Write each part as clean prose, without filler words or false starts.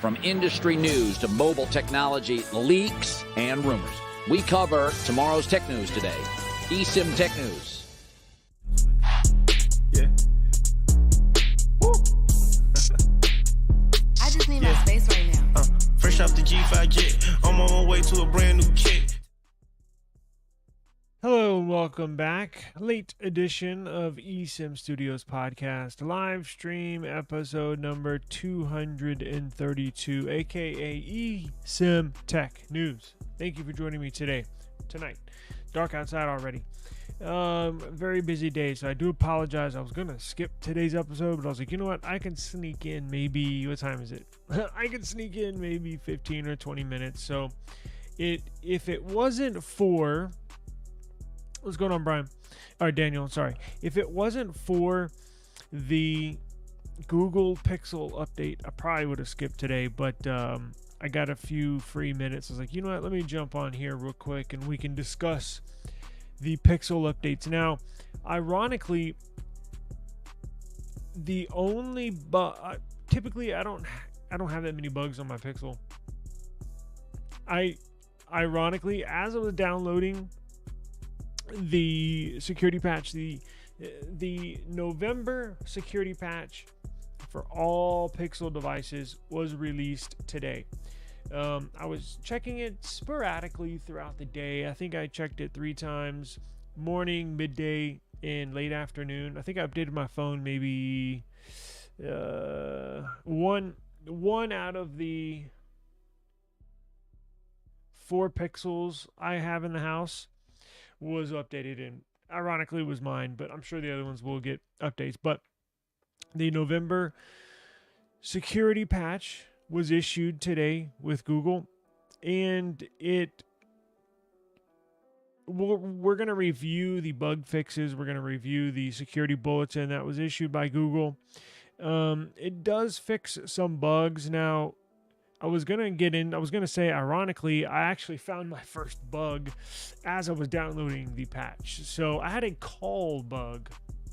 From industry news to mobile technology, leaks, and rumors, we cover tomorrow's tech news today. eSIM Tech News. Yeah. Woo. I just need my space right now. Fresh off the G5 jet, I'm on my way to a brand new kit. Hello and welcome back. Late edition of eSIM Studios Podcast live stream episode number 232, aka eSIM Tech News. Thank you for joining me tonight. Dark outside already. Very busy day, so I do apologize. I was gonna skip today's episode, but I was like, you know what? I can sneak in maybe, what time is it? I can sneak in maybe 15 or 20 minutes. So if it wasn't for... What's going on, Brian? All right, Daniel, sorry. If it wasn't for the Google Pixel update, I probably would have skipped today, but I got a few free minutes. I was like, you know what? Let me jump on here real quick, and we can discuss the Pixel updates. Now, ironically, the only bug... typically, I don't have that many bugs on my Pixel. Ironically, as I was downloading the security patch, the November security patch for all Pixel devices was released today. I was checking it sporadically throughout the day. I think I checked it 3 times: morning, midday, and late afternoon. I think I updated my phone maybe one out of the 4 Pixels I have in the house was updated, and ironically was mine, but I'm sure the other ones will get updates. But the November security patch was issued today with Google, and we're going to review the bug fixes. We're going to review the security bulletin that was issued by Google. It does fix some bugs. Now, I was going to say, ironically, I actually found my first bug as I was downloading the patch. So I had a call bug.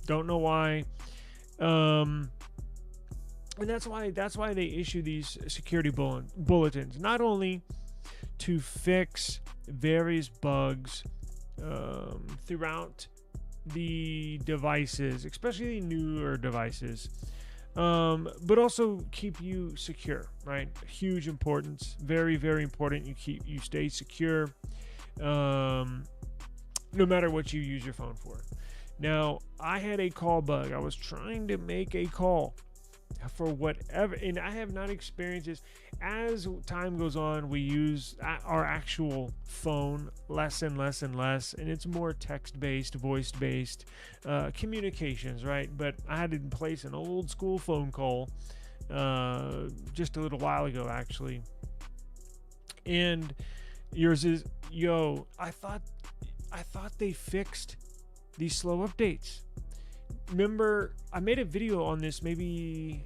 Don't know why. And that's why they issue these security bulletins, not only to fix various bugs throughout the devices, especially the newer devices, but also keep you secure, right? Huge importance. Very, very important. You stay secure, no matter what you use your phone for. Now, I had a call bug. I was trying to make a call for whatever, and I have not experienced this. As time goes on, we use our actual phone less and less and less, and it's more text-based, voice-based communications, right? But I had to place an old school phone call just a little while ago, actually. And yours is, I thought they fixed these slow updates. Remember, I made a video on this maybe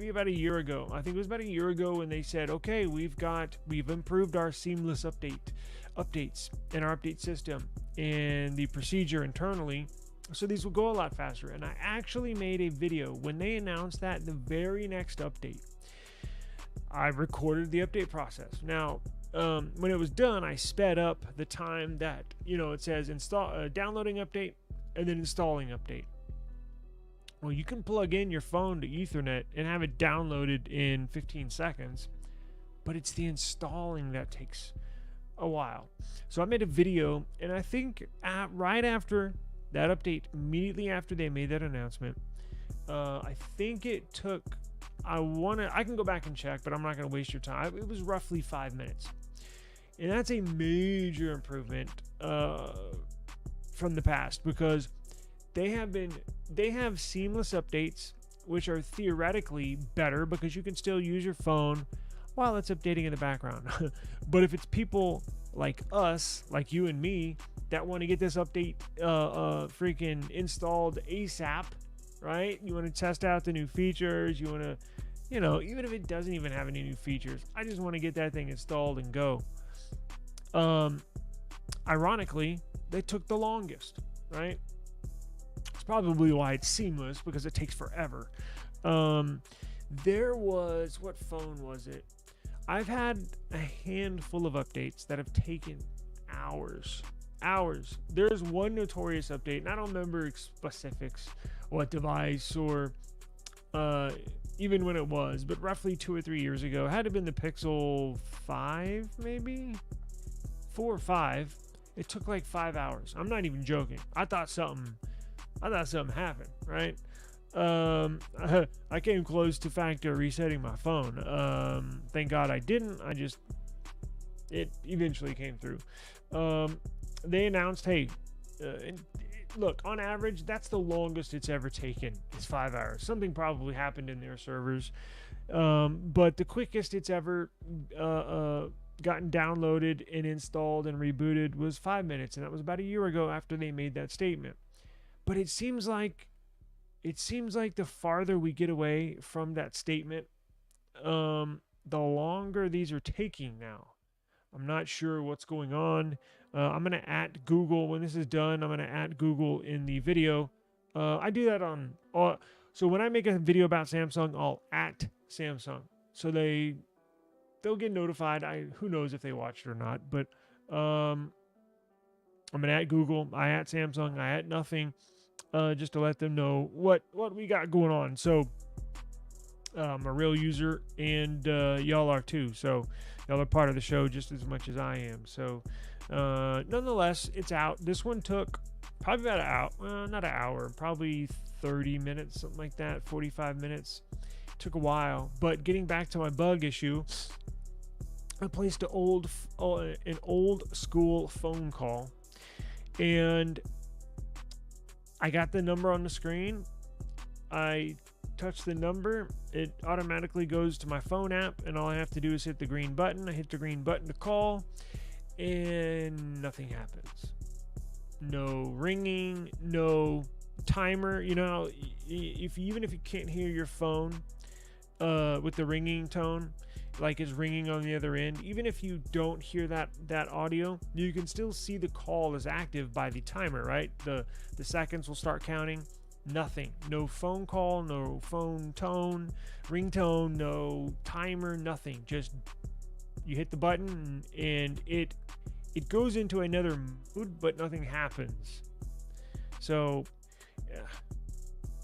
about a year ago. I think it was about a year ago when they said, okay, we've improved our seamless updates in our update system and the procedure internally, so these will go a lot faster. And I actually made a video when they announced that the very next update. I recorded the update process. Now, when it was done, I sped up the time that, it says downloading update and then installing update. Well, you can plug in your phone to Ethernet and have it downloaded in 15 seconds, but it's the installing that takes a while. So I made a video, and I think right after that update, immediately after they made that announcement, I think it took, I can go back and check, but I'm not going to waste your time. It was roughly 5 minutes. And that's a major improvement from the past, because they have seamless updates, which are theoretically better because you can still use your phone while it's updating in the background. But if it's people like us, like you and me, that want to get this update freaking installed ASAP, right? You want to test out the new features. You want to, even if it doesn't even have any new features, I just want to get that thing installed and go. Ironically, they took the longest, right? It's probably why it's seamless, because it takes forever. There was, what phone was it? I've had a handful of updates that have taken hours. There's one notorious update, and I don't remember specifics, what device or even when it was, but roughly 2 or 3 years ago. It had to have been the Pixel 5, maybe 4 or 5. It took like 5 hours. I'm not even joking. I thought something happened, right? I came close to factory resetting my phone. Thank God I didn't. It eventually came through. They announced, hey, look, on average, that's the longest it's ever taken. It's 5 hours. Something probably happened in their servers. But the quickest it's ever gotten downloaded and installed and rebooted was 5 minutes. And that was about a year ago after they made that statement. But it seems like the farther we get away from that statement, the longer these are taking now. I'm not sure what's going on. I'm going to @ Google. When this is done, I'm going to @ Google in the video. I do that on... so when I make a video about Samsung, I'll @ Samsung. So they'll get notified. Who knows if they watched it or not. But I'm going to @ Google. I @ Samsung. I @ nothing. Just to let them know what we got going on. So I'm a real user, and y'all are too. So y'all are part of the show just as much as I am. So nonetheless, it's out. This one took probably about an hour, not an hour, probably 30 minutes, something like that, 45 minutes. Took a while. But getting back to my bug issue, I placed an old school phone call, and I got the number on the screen. I touch the number, it automatically goes to my phone app, and all I have to do is hit the green button. I hit the green button to call, and nothing happens. No ringing, no timer. You know, even if you can't hear your phone with the ringing tone, like it's ringing on the other end, even if you don't hear that audio, you can still see the call is active by the timer, right? The seconds will start counting. Nothing. No phone call, no phone tone, ringtone, no timer, nothing. Just you hit the button and it goes into another mood, but nothing happens. So yeah,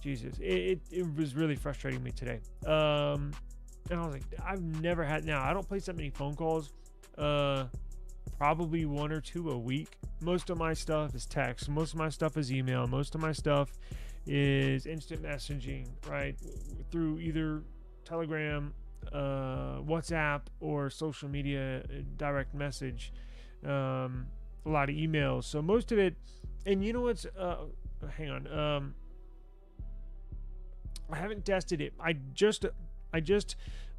Jesus, it was really frustrating me today. And I was like, I've never had... Now, I don't place that many phone calls. Probably 1 or 2 a week. Most of my stuff is text. Most of my stuff is email. Most of my stuff is instant messaging, right? Through either Telegram, WhatsApp, or social media direct message. A lot of emails. So most of it... And you know what's... hang on. I haven't tested it. I just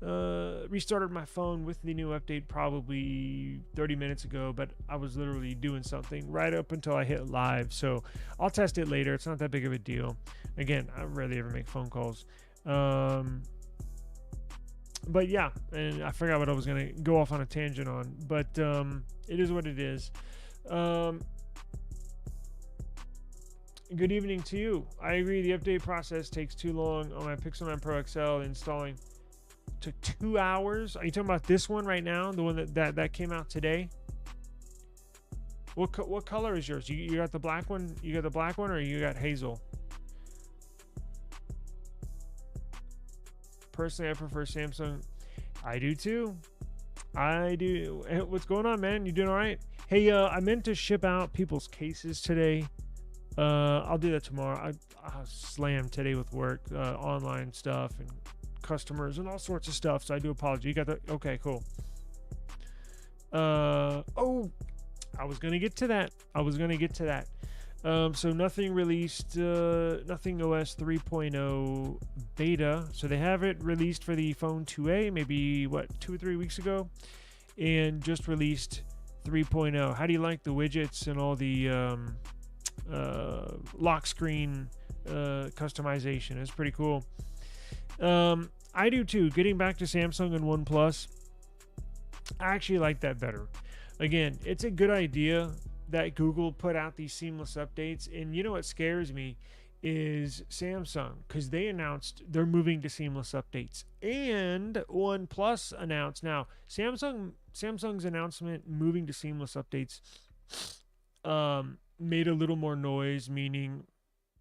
restarted my phone with the new update probably 30 minutes ago, but I was literally doing something right up until I hit live. So I'll test it later. It's not that big of a deal. Again, I rarely ever make phone calls. But yeah, and I forgot what I was going to go off on a tangent on, but it is what it is. Good evening to you. I agree, the update process takes too long on my Pixel 9 Pro XL. Installing took 2 hours. Are you talking about this one right now? The one that came out today? What color is yours? You got the black one? You got the black one, or you got hazel? Personally, I prefer Samsung. I do too. I do. Hey, what's going on, man? You doing all right? Hey, I meant to ship out people's cases today. I'll do that tomorrow. I slammed today with work, online stuff and customers and all sorts of stuff. So I do apologize. You got that? Okay, cool. Oh, I was gonna get to that. So nothing released. Nothing OS 3.0 beta. So they have it released for the phone 2A, maybe 2 or 3 weeks ago, and just released 3.0. How do you like the widgets and all the lock screen customization? It's pretty cool. I do too. Getting back to Samsung and OnePlus, I actually like that better. Again, it's a good idea that Google put out these seamless updates, and you know what scares me is Samsung, because they announced they're moving to seamless updates, and OnePlus announced. Now, Samsung's announcement moving to seamless updates made a little more noise, meaning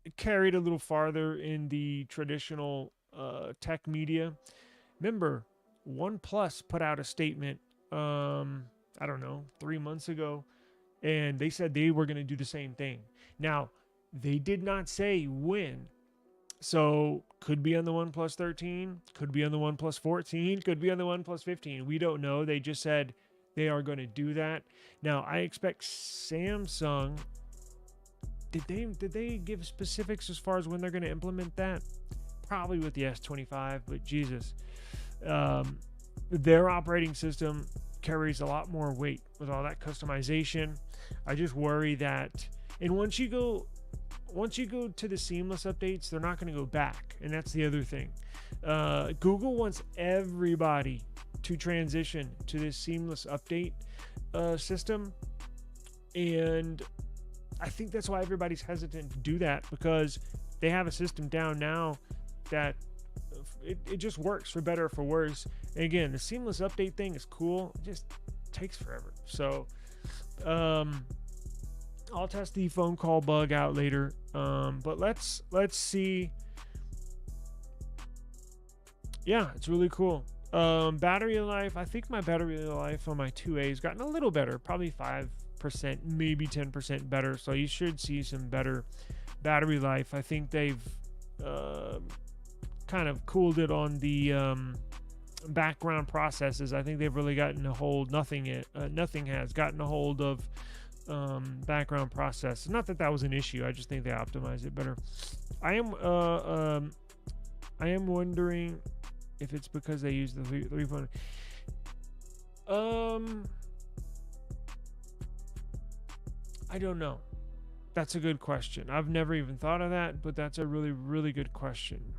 it carried a little farther in the traditional tech media. Remember, OnePlus put out a statement, I don't know, 3 months ago, and they said they were going to do the same thing. Now, they did not say when. So, could be on the OnePlus 13, could be on the OnePlus 14, could be on the OnePlus 15. We don't know. They just said they are going to do that. Now, I expect Samsung. Did they give specifics as far as when they're going to implement that? Probably with the S25, but Jesus. Their operating system carries a lot more weight with all that customization. I just worry that, and once you go to the seamless updates, they're not going to go back. And that's the other thing. Google wants everybody to transition to this seamless update system. And I think that's why everybody's hesitant to do that, because they have a system down now that it just works, for better or for worse. And again, the seamless update thing is cool. It just takes forever. So I'll test the phone call bug out later. But let's see. Yeah, it's really cool. Battery life. I think my battery life on my 2A has gotten a little better, probably 5%, maybe 10% better. So you should see some better battery life. I think they've kind of cooled it on the background processes. I think they've really gotten a hold. Nothing has gotten a hold of background process. Not that was an issue. I just think they optimized it better. I am wondering if it's because they use the 3.0. I don't know. That's a good question. I've never even thought of that, but that's a really, really good question.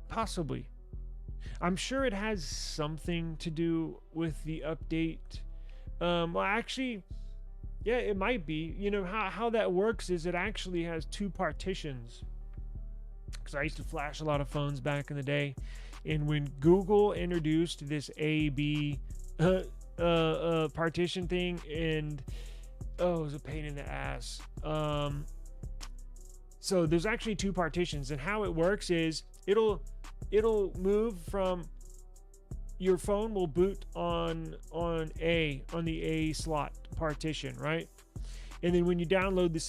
Possibly. I'm sure it has something to do with the update. Well, actually, yeah, it might be. You know, how that works is it actually has two partitions. Because I used to flash a lot of phones back in the day. And when Google introduced this A/B partition thing, and it was a pain in the ass. So there's actually two partitions, and how it works is it'll move from, your phone will boot on the A slot partition, right? And then when you download the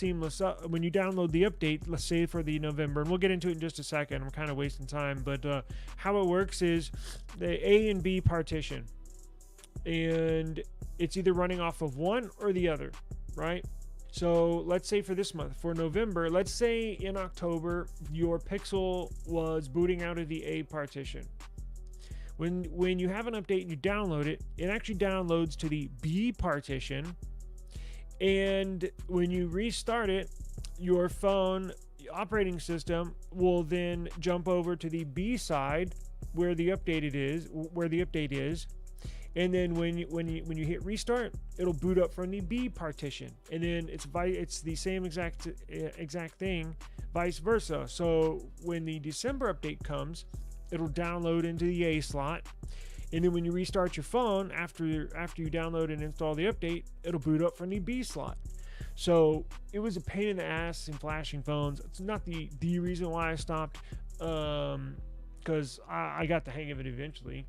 update, let's say for the November, and we'll get into it in just a second, I'm kind of wasting time, but how it works is the A and B partition, and it's either running off of one or the other, right? So let's say for this month, for November, let's say in October, your Pixel was booting out of the A partition. When you have an update and you download it, it actually downloads to the B partition. And when you restart it, your phone operating system will then jump over to the B side where the update is. And then when you hit restart, it'll boot up from the B partition, and then it's the same exact thing, vice versa. So when the December update comes, it'll download into the A slot, and then when you restart your phone after you download and install the update, it'll boot up from the B slot. So it was a pain in the ass in flashing phones. It's not the reason why I stopped, because I got the hang of it eventually.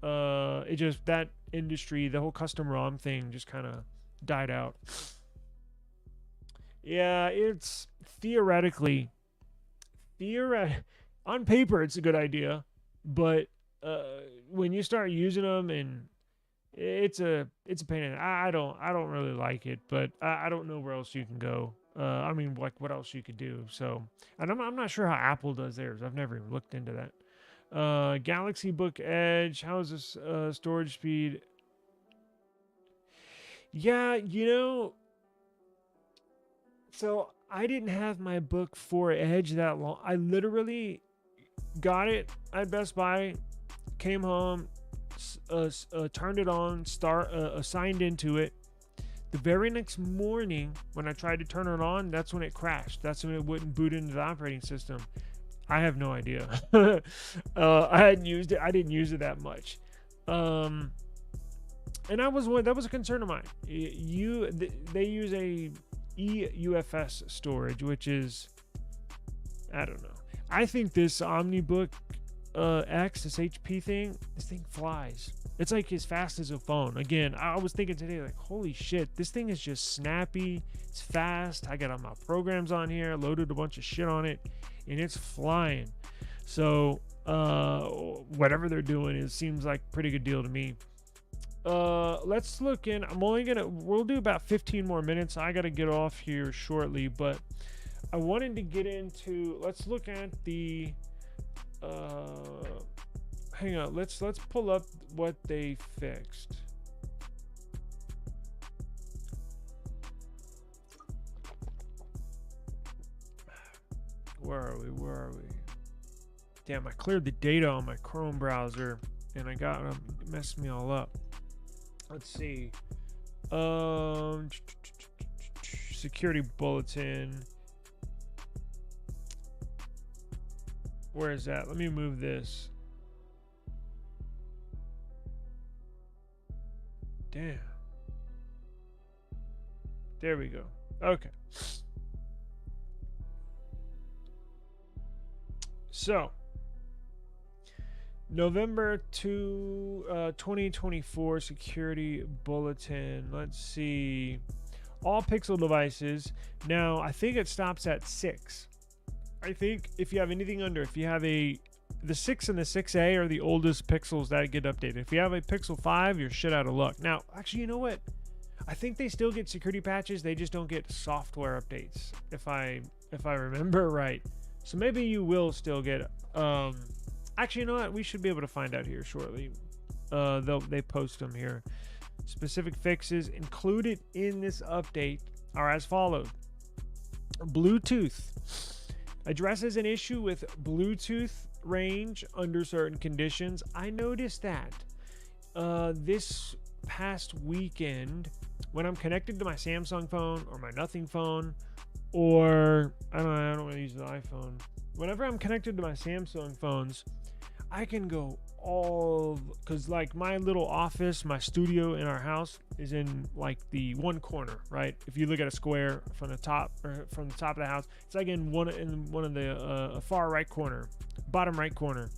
It just, that industry, the whole custom ROM thing just kind of died out. Yeah, it's theoretically on paper it's a good idea, but when you start using them, and it's a pain in the, I don't really like it, but I don't know where else you can go. I mean, like, what else you could do. So, and I'm not sure how Apple does theirs. I've never even looked into that. Galaxy Book Edge, how is this storage speed? Yeah, so I didn't have my Book 4 Edge that long. I literally got it at Best Buy, came home, turned it on, signed into it, The very next morning, when I tried to turn it on, that's when it crashed. That's when it wouldn't boot into the operating system. I have no idea. I hadn't used it. I didn't use it that much. And that was a concern of mine. They use a eUFS storage, which is, I don't know. I think this OmniBook X, this HP thing, this thing flies. It's like as fast as a phone. Again, I was thinking today, like, holy shit, this thing is just snappy. It's fast. I got all my programs on here, loaded a bunch of shit on it, and it's flying. So whatever they're doing, it seems like a pretty good deal to me. Let's look in. We'll do about 15 more minutes. I got to get off here shortly, but I wanted to get into, let's look at the, hang on, let's pull up what they fixed. Where are we? Damn, I cleared the data on my Chrome browser and I got it messed me all up. Let's see. Security bulletin. Where is that? Let me move this. Damn. There we go. Okay. So, November 2024 security bulletin. Let's see. All Pixel devices. Now, I think it stops at 6. I think if you have anything under, if you have the 6 and the 6A are the oldest Pixels that get updated. If you have a Pixel 5, you're shit out of luck. Now, actually, you know what? I think they still get security patches. They just don't get software updates, if I remember right. So maybe you will still get. Actually, you know what? We should be able to find out here shortly. They post them here. Specific fixes included in this update are as follows. Bluetooth addresses an issue with Bluetooth range under certain conditions. I noticed that this past weekend when I'm connected to my Samsung phone or my Nothing phone, or I don't want to use the iPhone. Whenever I'm connected to my Samsung phones, I can go because like my little office, my studio in our house is in like the one corner, right? If you look at a square from the top of the house, it's like in one of the far right corner, bottom right corner.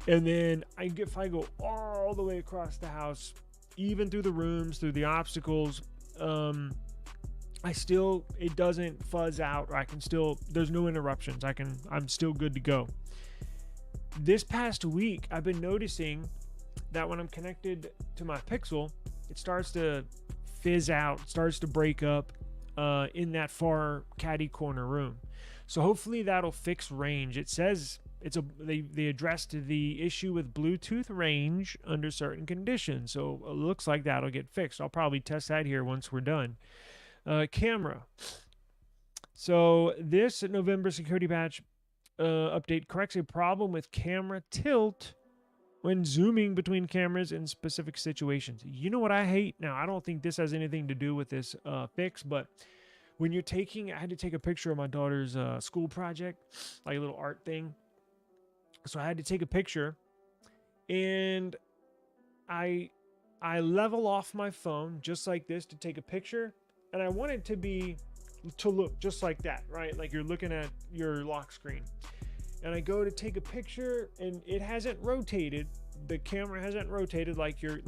And then if I go all the way across the house, even through the rooms, through the obstacles, it doesn't fuzz out, or there's no interruptions. I'm still good to go. This past week, I've been noticing that when I'm connected to my Pixel, it starts to fizz out, starts to break up in that far caddy corner room. So hopefully that'll fix range. It says they addressed the issue with Bluetooth range under certain conditions. So it looks like that'll get fixed. I'll probably test that here once we're done. Camera. So this November security patch update corrects a problem with camera tilt when zooming between cameras in specific situations. You know what I hate? Now, I don't think this has anything to do with this fix, but when I had to take a picture of my daughter's school project, like a little art thing. So I had to take a picture, and I level off my phone just like this to take a picture, and I want it to look just like that, right? Like you're looking at your lock screen. And I go to take a picture, and it hasn't rotated. The camera hasn't rotated like you're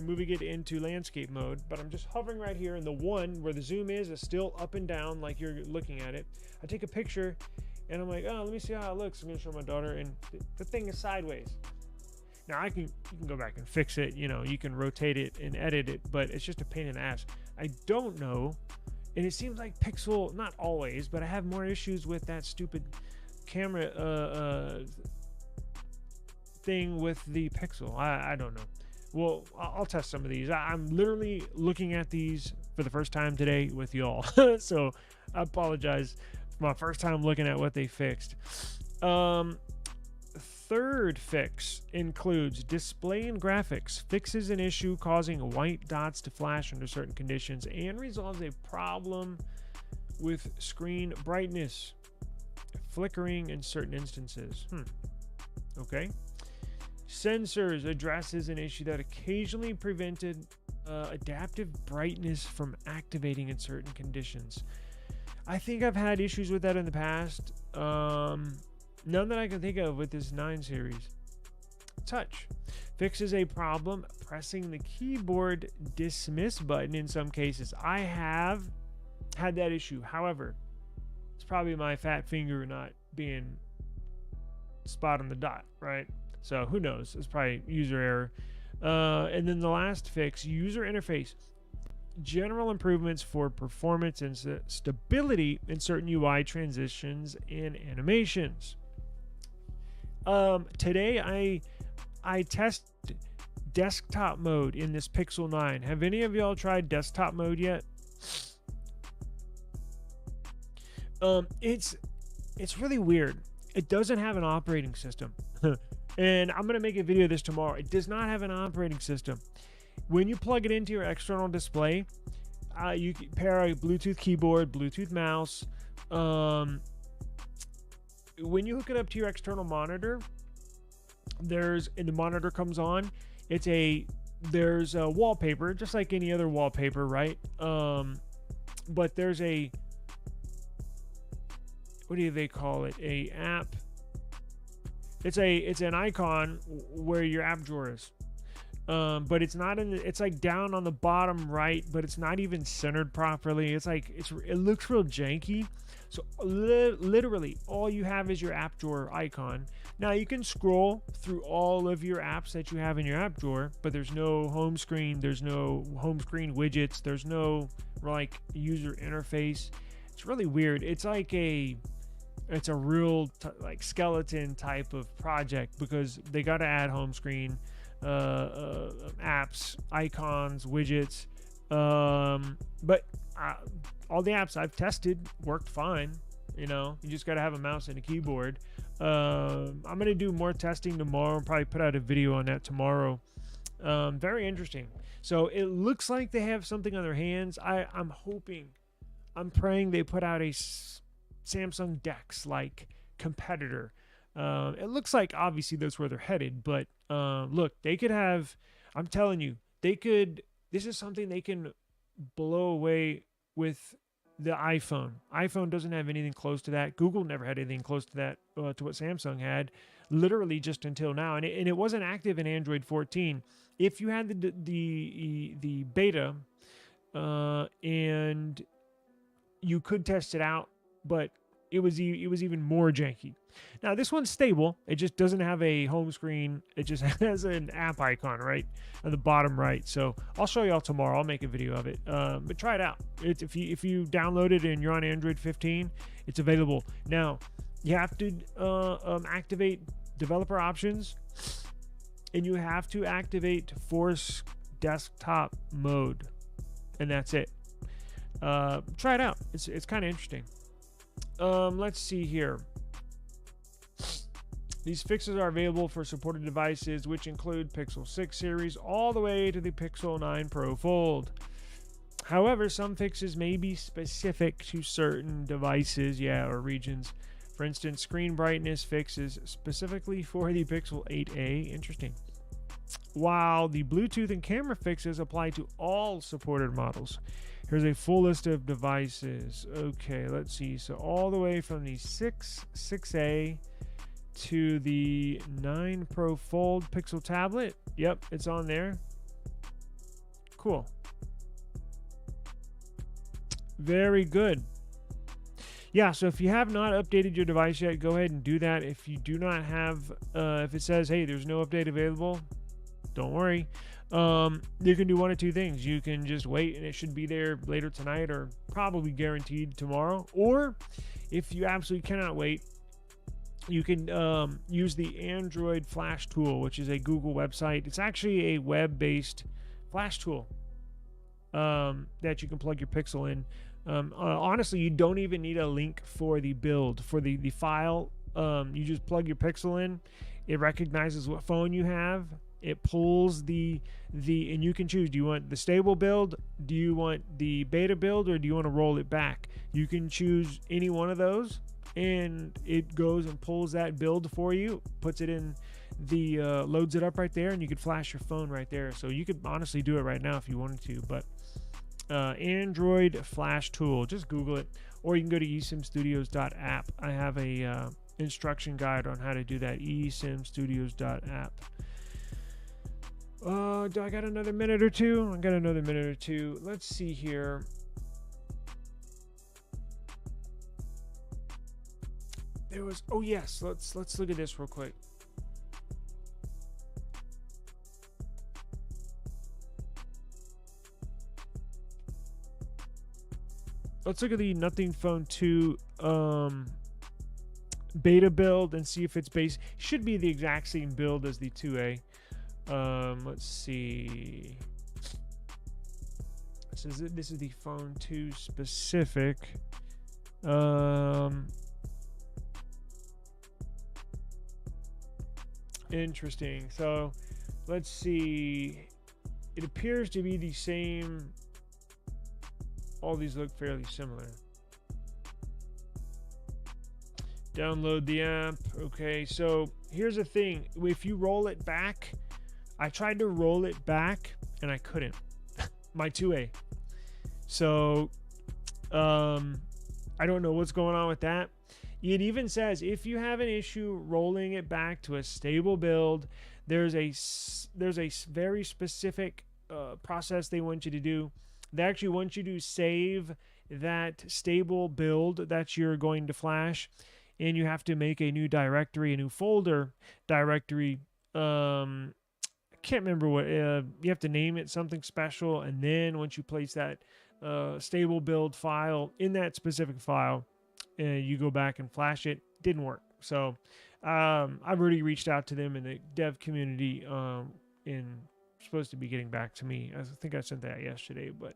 moving it into landscape mode, but I'm just hovering right here, and the one where the zoom is still up and down like you're looking at it. I take a picture, and I'm like, oh, let me see how it looks. I'm gonna show my daughter, and the thing is sideways. Now you can go back and fix it, you can rotate it and edit it, but it's just a pain in the ass. I don't know. And it seems like Pixel, not always, but I have more issues with that stupid camera thing with the Pixel. I don't know. Well, I'll test some of these. I'm literally looking at these for the first time today with y'all. So I apologize. It's my first time looking at what they fixed. third fix includes display and graphics, fixes an issue causing white dots to flash under certain conditions, and resolves a problem with screen brightness flickering in certain instances. Okay. Sensors addresses an issue that occasionally prevented adaptive brightness from activating in certain conditions. I think I've had issues with that in the past. None that I can think of with this 9 series. Touch fixes a problem pressing the keyboard dismiss button in some cases. I have had that issue. However, it's probably my fat finger not being spot on the dot, right? So who knows? It's probably user error. And then the last fix, user interface. General improvements for performance and stability in certain UI transitions and animations. Today I tested desktop mode in this Pixel 9. Have any of y'all tried desktop mode yet? It's really weird. It doesn't have an operating system. And I'm gonna make a video of this tomorrow. It does not have an operating system. When you plug it into your external display, you can pair a Bluetooth keyboard, Bluetooth mouse. When you hook it up to your external monitor, and the monitor comes on, there's a wallpaper, just like any other wallpaper, right? But there's what do they call it? A app. It's an icon where your app drawer is. But it's not it's like down on the bottom right, but it's not even centered properly. It looks real janky. So literally all you have is your app drawer icon. Now you can scroll through all of your apps that you have in your app drawer, but there's no home screen, there's no home screen widgets, there's no like user interface. It's really weird. It's a real like skeleton type of project because they got to add home screen, apps, icons, widgets, but all the apps I've tested worked fine. You just got to have a mouse and a keyboard. I'm gonna do more testing tomorrow and probably put out a video on that tomorrow. Very interesting. So it looks like they have something on their hands. I'm praying they put out a Samsung Dex like competitor. It looks like obviously that's where they're headed, but look, they could have, I'm telling you, this is something they can blow away with the iPhone. iPhone doesn't have anything close to that. Google never had anything close to that, to what Samsung had, literally just until now. And it wasn't active in Android 14. If you had the beta, and you could test it out, but it was even more janky. Now this one's stable. It just doesn't have a home screen. It just has an app icon right on the bottom right. So I'll show y'all tomorrow. I'll make a video of it. But try it out. If you download it and you're on Android 15, it's available. Now you have to activate developer options, and you have to activate force desktop mode, and that's it. Try it out. It's kind of interesting. Let's see here. These fixes are available for supported devices, which include Pixel 6 series all the way to the Pixel 9 Pro Fold. However, some fixes may be specific to certain devices, or regions. For instance, screen brightness fixes specifically for the Pixel 8a. Interesting. While the Bluetooth and camera fixes apply to all supported models. Here's a full list of devices. Okay, let's see. So all the way from the 6A to the 9 Pro Fold Pixel tablet. Yep, it's on there. Cool. Very good. Yeah, so if you have not updated your device yet, go ahead and do that. If you do not have, if it says, hey, there's no update available, don't worry. You can do one of two things. You can just wait and it should be there later tonight, or probably guaranteed tomorrow. Or if you absolutely cannot wait, you can use the Android Flash tool, which is a Google website. It's actually a web-based Flash tool that you can plug your Pixel in. Honestly, you don't even need a link for the build. For the file, you just plug your Pixel in, It recognizes what phone you have. It pulls and you can choose, do you want the stable build, do you want the beta build, or do you want to roll it back? You can choose any one of those, and it goes and pulls that build for you, puts it in the loads it up right there, and you could flash your phone right there. So you could honestly do it right now if you wanted to. But Android flash tool, just Google it, or you can go to esimstudios.app. I have a instruction guide on how to do that. esimstudios.app. Do I got another minute or two? I got another minute or two. Let's see here. There was, oh yes, let's look at this real quick. Let's look at the Nothing Phone 2 beta build and see if it's should be the exact same build as the 2A. Let's see. This is the Phone 2 specific. Interesting. So let's see. It appears to be the same. All these look fairly similar. Download the app. Okay, so here's the thing. If you roll it back, I tried to roll it back and I couldn't. My 2A. So I don't know what's going on with that. It even says if you have an issue rolling it back to a stable build, there's a very specific process they want you to do. They actually want you to save that stable build that you're going to flash, and you have to make a new directory, a new folder directory. I can't remember what, you have to name it something special, and then once you place that stable build file in that specific file, you go back and flash it. Didn't work. So I've already reached out to them in the dev community, supposed to be getting back to me. I think I sent that yesterday, but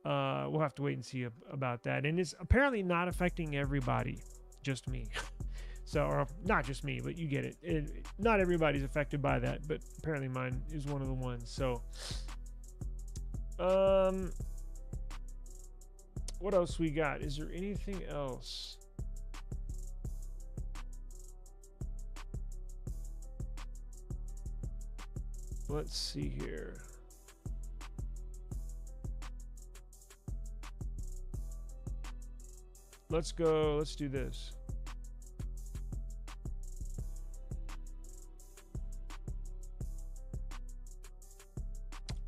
we'll have to wait and see about that. And it's apparently not affecting everybody, just me. So, or not just me, but you get it. Not everybody's affected by that, but apparently mine is one of the ones. So, what else we got? Is there anything else? Let's see here. Let's go. Let's do this.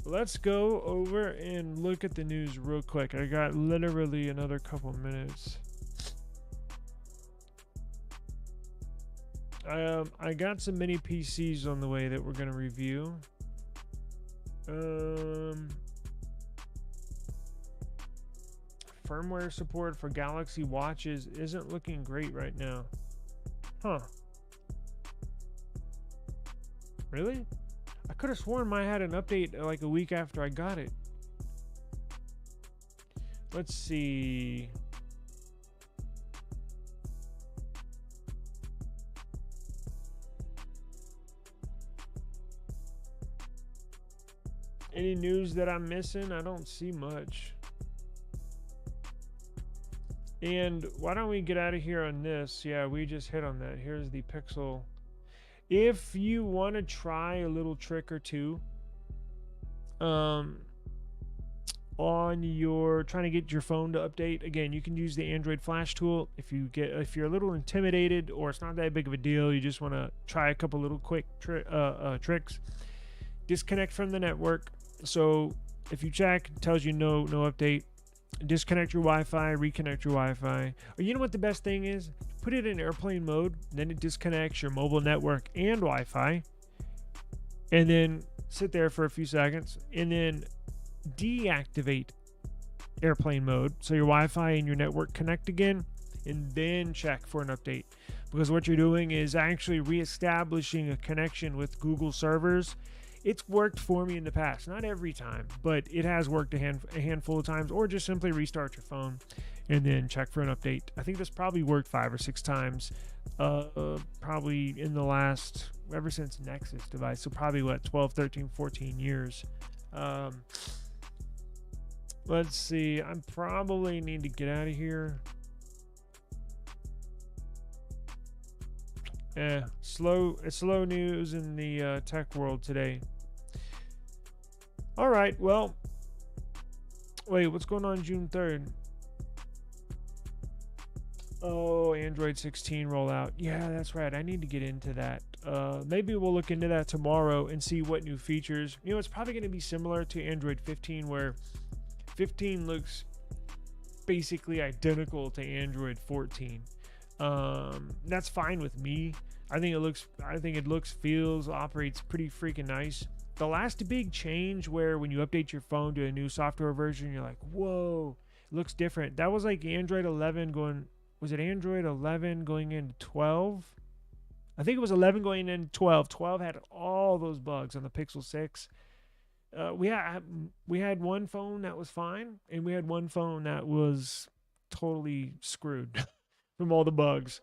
Let's go over and look at the news real quick. I got literally another couple minutes. I got some mini PCs on the way that we're going to review. Firmware support for Galaxy watches isn't looking great right now. Huh. Really? I could have sworn mine had an update like a week after I got it. Let's see. Any news that I'm missing? I don't see much. And why don't we get out of here on this? Yeah, we just hit on that. Here's the Pixel. If you want to try a little trick or two on your trying to get your phone to update, again, you can use the Android flash tool. If you're a little intimidated or it's not that big of a deal, you just want to try a couple little quick tricks. Disconnect from the network. So if you check, it tells you no update. Disconnect your Wi-Fi, reconnect your Wi-Fi. Or you know what the best thing is? Put it in airplane mode, then it disconnects your mobile network and Wi-Fi. And then sit there for a few seconds and then deactivate airplane mode so your Wi-Fi and your network connect again, and then check for an update. Because what you're doing is actually reestablishing a connection with Google servers. It's worked for me in the past, not every time, but it has worked a handful of times. Or just simply restart your phone and then check for an update. I think this probably worked 5 or 6 times probably in the last, ever since Nexus device, so probably what, 12, 13, 14 years. Let's see, I probably need to get out of here. Slow news in the tech world today. All right, well, wait, what's going on June 3rd? Oh, Android 16 rollout. Yeah, that's right. I need to get into that. Maybe we'll look into that tomorrow and see what new features. You know, it's probably going to be similar to Android 15, where 15 looks basically identical to Android 14. That's fine with me. I think it looks, feels, operates pretty freaking nice. The last big change, where when you update your phone to a new software version, you're like, whoa, it looks different. That was like Android 11 going. Was it Android 11 going into 12? I think it was 11 going into 12. 12 had all those bugs on the Pixel 6. We had one phone that was fine, and we had one phone that was totally screwed from all the bugs.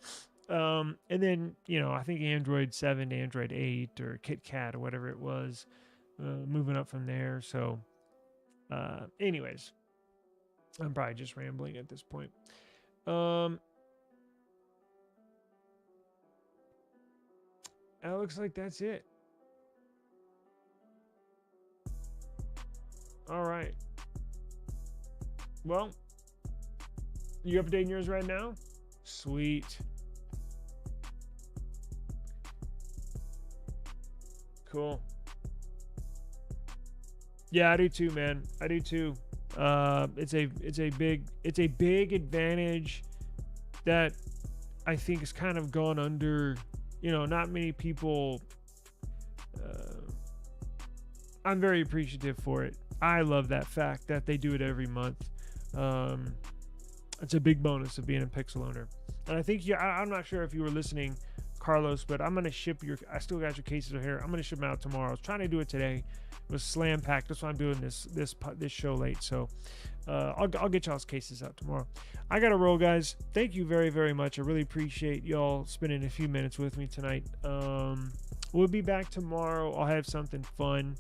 And then, you know, I think Android 7 to Android 8 or KitKat or whatever it was, moving up from there. So, anyways, I'm probably just rambling at this point. It looks like that's it. All right. Well, you updating yours right now? Sweet. Cool. Yeah, I do too, man. I do too. It's a big advantage that I think has kind of gone under. You know, not many people. I'm very appreciative for it. I love that fact that they do it every month. It's a big bonus of being a Pixel owner. And I think, I'm not sure if you were listening, Carlos, but I'm gonna ship I still got your cases here. I'm gonna ship them out tomorrow. I was trying to do it today. It was slam packed. That's why I'm doing this show late. So I'll get y'all's cases out tomorrow. I gotta roll, guys. Thank you very, very much. I really appreciate y'all spending a few minutes with me tonight. We'll be back tomorrow. I'll have something fun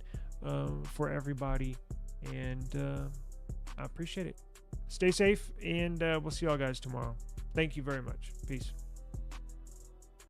for everybody, and I appreciate it. Stay safe, and we'll see y'all guys tomorrow. Thank you very much. Peace.